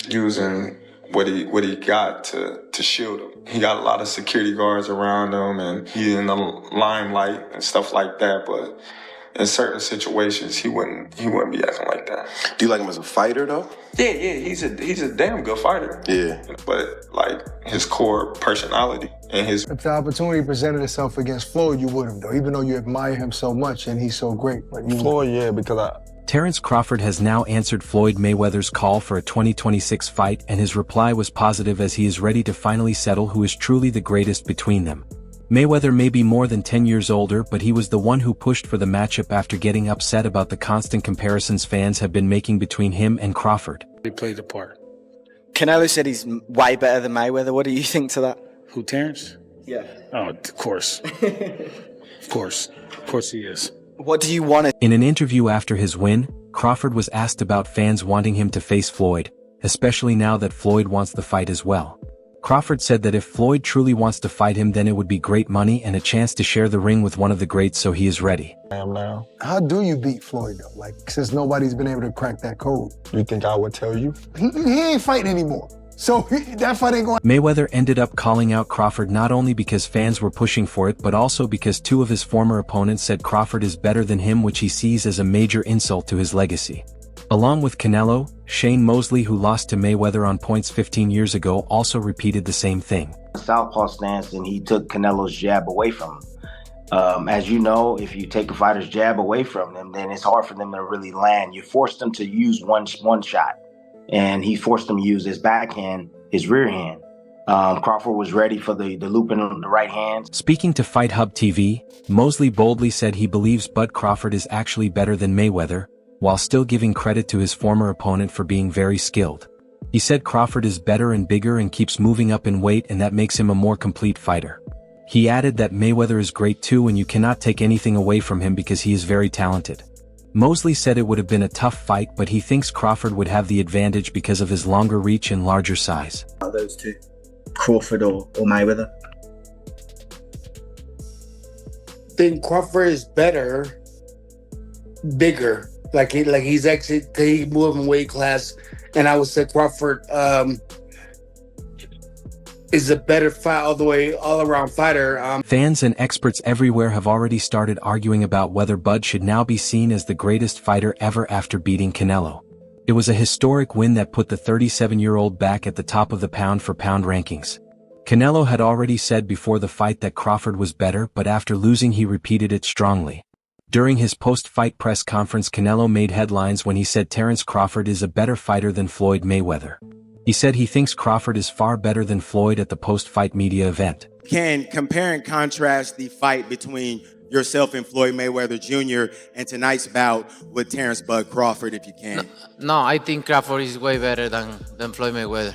using what he got to shield him. He got a lot of security guards around him, and he's in the limelight and stuff like that. But in certain situations, he wouldn't be acting like that. Do you like him as a fighter though? Yeah, he's a damn good fighter. Yeah. But like his core personality and his. If the opportunity presented itself against Floyd, you would have though, even though you admire him so much and he's so great. But you Floyd, yeah, because Terence Crawford has now answered Floyd Mayweather's call for a 2026 fight, and his reply was positive as he is ready to finally settle who is truly the greatest between them. Mayweather may be more than 10 years older, but he was the one who pushed for the matchup after getting upset about the constant comparisons fans have been making between him and Crawford. He played the part. Canelo said he's way better than Mayweather. What do you think to that? Who, Terence? Yeah. Oh, of course. Of course he is. What do you want to... In an interview after his win, Crawford was asked about fans wanting him to face Floyd, especially now that Floyd wants the fight as well. Crawford said that if Floyd truly wants to fight him, then it would be great money and a chance to share the ring with one of the greats, so he is ready. I am now. How do you beat Floyd though? Like, since nobody's been able to crack that code. You think I would tell you? He ain't fighting anymore. So that fight ain't going. Mayweather ended up calling out Crawford not only because fans were pushing for it, but also because two of his former opponents said Crawford is better than him, which he sees as a major insult to his legacy. Along with Canelo, Shane Mosley, who lost to Mayweather on points 15 years ago, also repeated the same thing. Southpaw stance, and he took Canelo's jab away from him. As you know, if you take a fighter's jab away from them, then it's hard for them to really land. You force them to use one shot, and he forced them to use his backhand, his rear hand. Crawford was ready for the loop in the right hand. Speaking to Fight Hub TV, Mosley boldly said he believes Bud Crawford is actually better than Mayweather, while still giving credit to his former opponent for being very skilled. He said Crawford is better and bigger and keeps moving up in weight, and that makes him a more complete fighter. He added that Mayweather is great too, and you cannot take anything away from him because he is very talented. Mosley said it would have been a tough fight, but he thinks Crawford would have the advantage because of his longer reach and larger size. Those two, Crawford or Mayweather? I think Crawford is better, bigger. Like he's actually, he moved in weight class, and I would say Crawford is a better fight all around fighter. Fans and experts everywhere have already started arguing about whether Bud should now be seen as the greatest fighter ever after beating Canelo. It was a historic win that put the 37-year-old back at the top of the pound-for-pound rankings. Canelo had already said before the fight that Crawford was better, but after losing he repeated it strongly. During his post-fight press conference, Canelo made headlines when he said Terence Crawford is a better fighter than Floyd Mayweather. He said he thinks Crawford is far better than Floyd at the post-fight media event. Can compare and contrast the fight between yourself and Floyd Mayweather Jr. and tonight's bout with Terence Bud Crawford, if you can? No, I think Crawford is way better than Floyd Mayweather.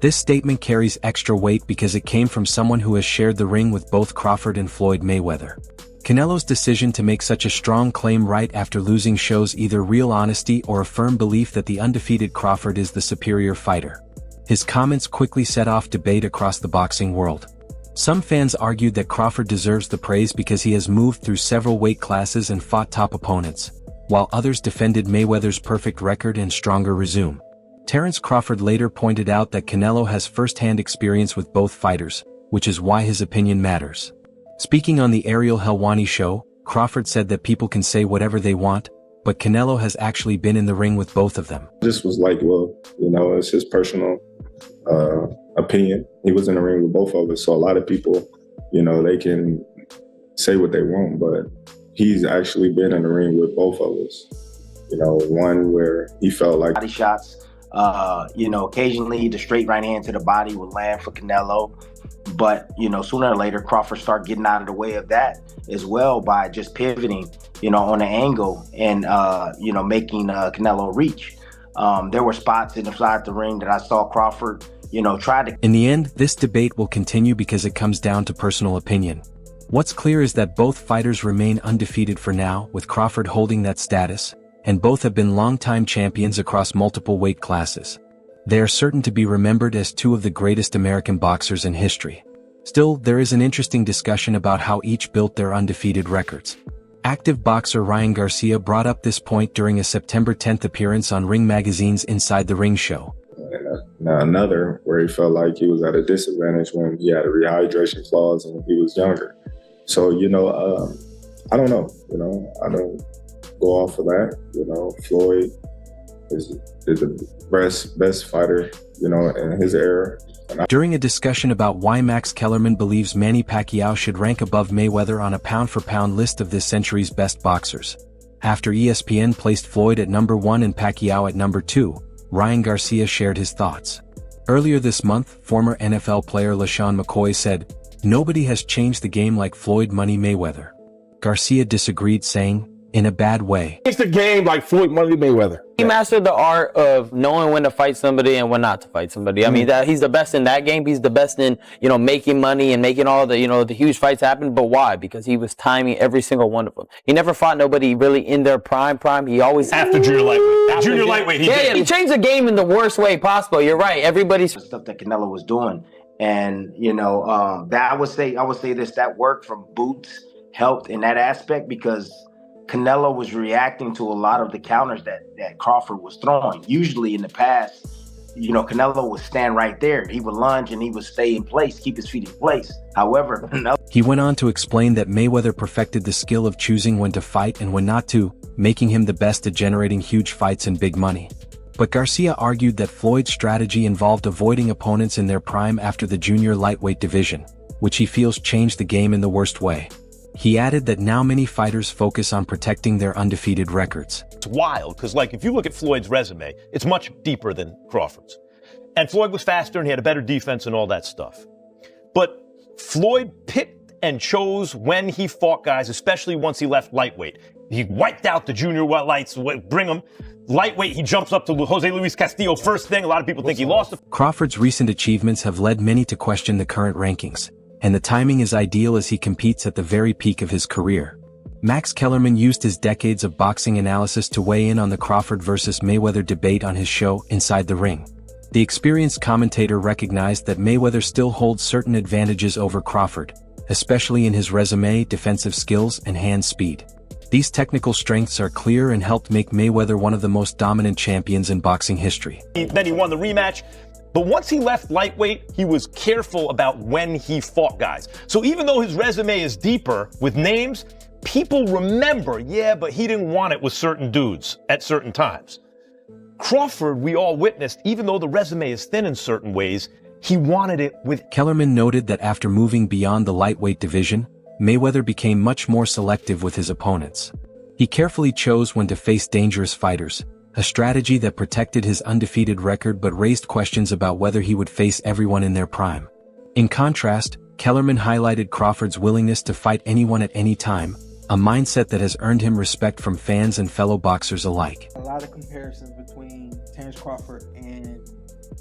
This statement carries extra weight because it came from someone who has shared the ring with both Crawford and Floyd Mayweather. Canelo's decision to make such a strong claim right after losing shows either real honesty or a firm belief that the undefeated Crawford is the superior fighter. His comments quickly set off debate across the boxing world. Some fans argued that Crawford deserves the praise because he has moved through several weight classes and fought top opponents, while others defended Mayweather's perfect record and stronger resume. Terence Crawford later pointed out that Canelo has first-hand experience with both fighters, which is why his opinion matters. Speaking on the Ariel Helwani show, Crawford said that people can say whatever they want, but Canelo has actually been in the ring with both of them. This was like, well, it's his personal opinion. He was in the ring with both of us, so a lot of people, they can say what they want, but he's actually been in the ring with both of us. One where he felt like body shots, occasionally the straight right hand to the body would land for Canelo. But, sooner or later, Crawford started getting out of the way of that as well by just pivoting, on an angle and, making Canelo reach. There were spots inside the ring that I saw Crawford, try to... In the end, this debate will continue because it comes down to personal opinion. What's clear is that both fighters remain undefeated for now, with Crawford holding that status, and both have been longtime champions across multiple weight classes. They are certain to be remembered as two of the greatest American boxers in history. Still, there is an interesting discussion about how each built their undefeated records. Active boxer Ryan Garcia brought up this point during a September 10th appearance on Ring Magazine's Inside the Ring show. And another where he felt like he was at a disadvantage when he had a rehydration clause and he was younger. So, I don't know. I don't go off of that. Floyd is the best fighter, in his era. During a discussion about why Max Kellerman believes Manny Pacquiao should rank above Mayweather on a pound-for-pound list of this century's best boxers. After ESPN placed Floyd at number 1 and Pacquiao at number 2, Ryan Garcia shared his thoughts. Earlier this month, former NFL player LaShawn McCoy said, "Nobody has changed the game like Floyd Money Mayweather." Garcia disagreed, saying, "In a bad way." It's the game like Floyd Money Mayweather. He mastered the art of knowing when to fight somebody and when not to fight somebody. I mean, he's the best in that game. He's the best in, making money and making all the, the huge fights happen. But why? Because he was timing every single one of them. He never fought nobody really in their prime. He always After junior lightweight. Junior lightweight, he changed the game in the worst way possible. You're right. Everybody's stuff that Canelo was doing, and that I would say this, that work from Boots helped in that aspect because Canelo was reacting to a lot of the counters that Crawford was throwing. Usually in the past, Canelo would stand right there. He would lunge and he would stay in place, keep his feet in place. However, he went on to explain that Mayweather perfected the skill of choosing when to fight and when not to, making him the best at generating huge fights and big money. But Garcia argued that Floyd's strategy involved avoiding opponents in their prime after the junior lightweight division, which he feels changed the game in the worst way. He added that now many fighters focus on protecting their undefeated records. It's wild, because if you look at Floyd's resume, it's much deeper than Crawford's. And Floyd was faster and he had a better defense and all that stuff. But Floyd picked and chose when he fought guys, especially once he left lightweight. He wiped out the junior lights, bring him. Lightweight, he jumps up to Jose Luis Castillo first thing. A lot of people think he lost. Crawford's recent achievements have led many to question the current rankings, and the timing is ideal as he competes at the very peak of his career. Max Kellerman used his decades of boxing analysis to weigh in on the Crawford versus Mayweather debate on his show Inside the Ring. The experienced commentator recognized that Mayweather still holds certain advantages over Crawford, especially in his resume, defensive skills, and hand speed. These technical strengths are clear and helped make Mayweather one of the most dominant champions in boxing history. Then he won the rematch. But once he left lightweight, he was careful about when he fought guys. So even though his resume is deeper with names, people remember, but he didn't want it with certain dudes at certain times. Crawford, we all witnessed, even though the resume is thin in certain ways, he wanted it with... Kellerman noted that after moving beyond the lightweight division, Mayweather became much more selective with his opponents. He carefully chose when to face dangerous fighters, a strategy that protected his undefeated record but raised questions about whether he would face everyone in their prime. In contrast, Kellerman highlighted Crawford's willingness to fight anyone at any time, a mindset that has earned him respect from fans and fellow boxers alike. A lot of comparisons between Terence Crawford and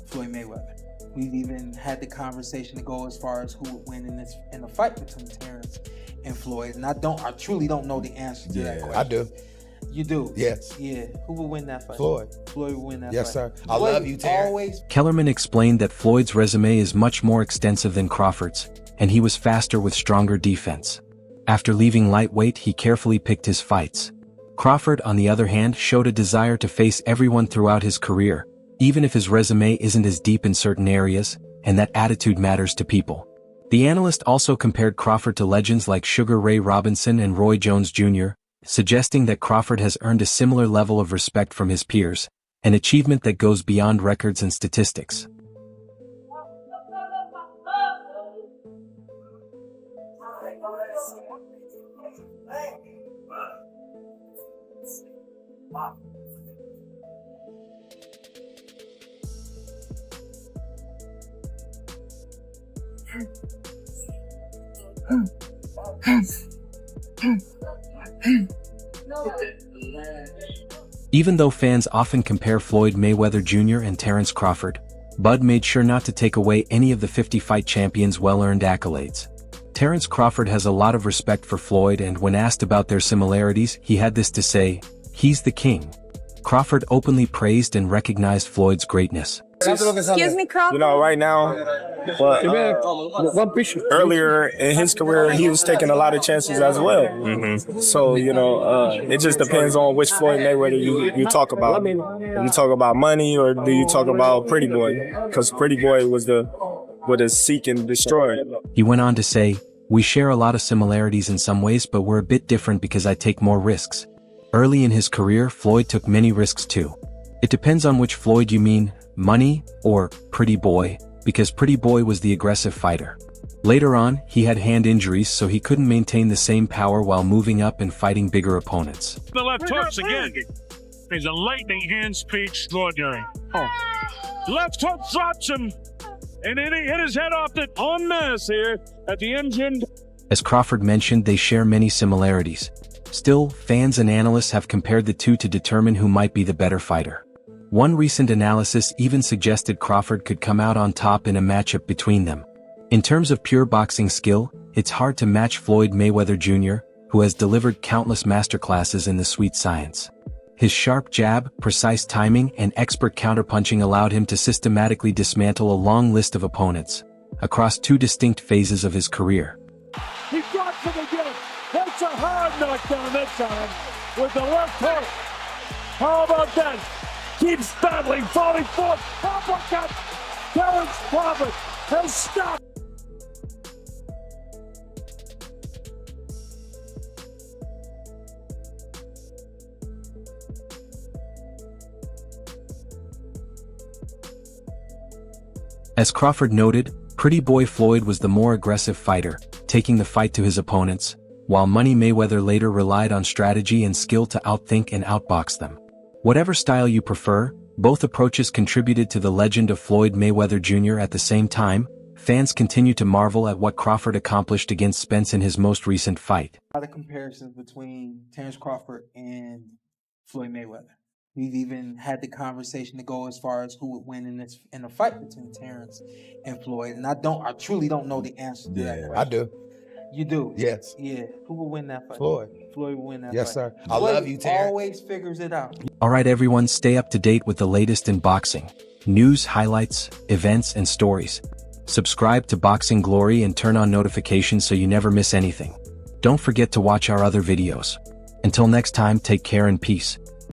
Floyd Mayweather. We've even had the conversation to go as far as who would win in a fight between Terence and Floyd. And I truly don't know the answer to that question. I do. You do? Yes. Yeah. Who will win that fight? Floyd. Floyd will win that fight. Yes, sir. I love you, Terrence. Kellerman explained that Floyd's resume is much more extensive than Crawford's, and he was faster with stronger defense. After leaving lightweight, he carefully picked his fights. Crawford, on the other hand, showed a desire to face everyone throughout his career, even if his resume isn't as deep in certain areas, and that attitude matters to people. The analyst also compared Crawford to legends like Sugar Ray Robinson and Roy Jones Jr., suggesting that Crawford has earned a similar level of respect from his peers, an achievement that goes beyond records and statistics. Even though fans often compare Floyd Mayweather Jr. and Terence Crawford, Bud made sure not to take away any of the 50-fight champion's well-earned accolades. Terence Crawford has a lot of respect for Floyd, and when asked about their similarities, he had this to say: "He's the king." Crawford openly praised and recognized Floyd's greatness. Excuse me, Crawford. You know, right now, but earlier in his career, he was taking a lot of chances as well. So, you know, it just depends on which Floyd Mayweather you talk about. If you talk about money or do you talk about Pretty Boy? Because Pretty Boy was the seek and destroy. He went on to say, "We share a lot of similarities in some ways, but we're a bit different because I take more risks." Early in his career, Floyd took many risks too. It depends on which Floyd you mean, money or Pretty Boy, because Pretty Boy was the aggressive fighter. Later on, he had hand injuries, so he couldn't maintain the same power while moving up and fighting bigger opponents. The left hooks again. He's a lightning hand speed extraordinary. Left hook drops him, and then he hit his head off the en masse here at the engine. As Crawford mentioned, they share many similarities. Still, fans and analysts have compared the two to determine who might be the better fighter. One recent analysis even suggested Crawford could come out on top in a matchup between them. In terms of pure boxing skill, it's hard to match Floyd Mayweather Jr., who has delivered countless masterclasses in the sweet science. His sharp jab, precise timing, and expert counterpunching allowed him to systematically dismantle a long list of opponents across two distinct phases of his career. He drops him again. That's a hard knockdown this time with the left hook. How about that? Keeps battling, falling forward. Uppercut. Terence Crawford has stopped. As Crawford noted, Pretty Boy Floyd was the more aggressive fighter, taking the fight to his opponents, while Money Mayweather later relied on strategy and skill to outthink and outbox them. Whatever style you prefer, both approaches contributed to the legend of Floyd Mayweather Jr. At the same time, fans continue to marvel at what Crawford accomplished against Spence in his most recent fight. A lot of comparisons between Terence Crawford and Floyd Mayweather. We've even had the conversation to go as far as who would win in a fight between Terence and Floyd. And I truly don't know the answer to that question. I do. You do? Yes. Yeah. Who will win that fight? Floyd. Floyd will win that fight. Yes, sir. I Floyd love you, Terrence. always figures it out. Alright everyone, stay up to date with the latest in boxing. News, highlights, events, and stories. Subscribe to Boxing Glory and turn on notifications so you never miss anything. Don't forget to watch our other videos. Until next time, take care and peace.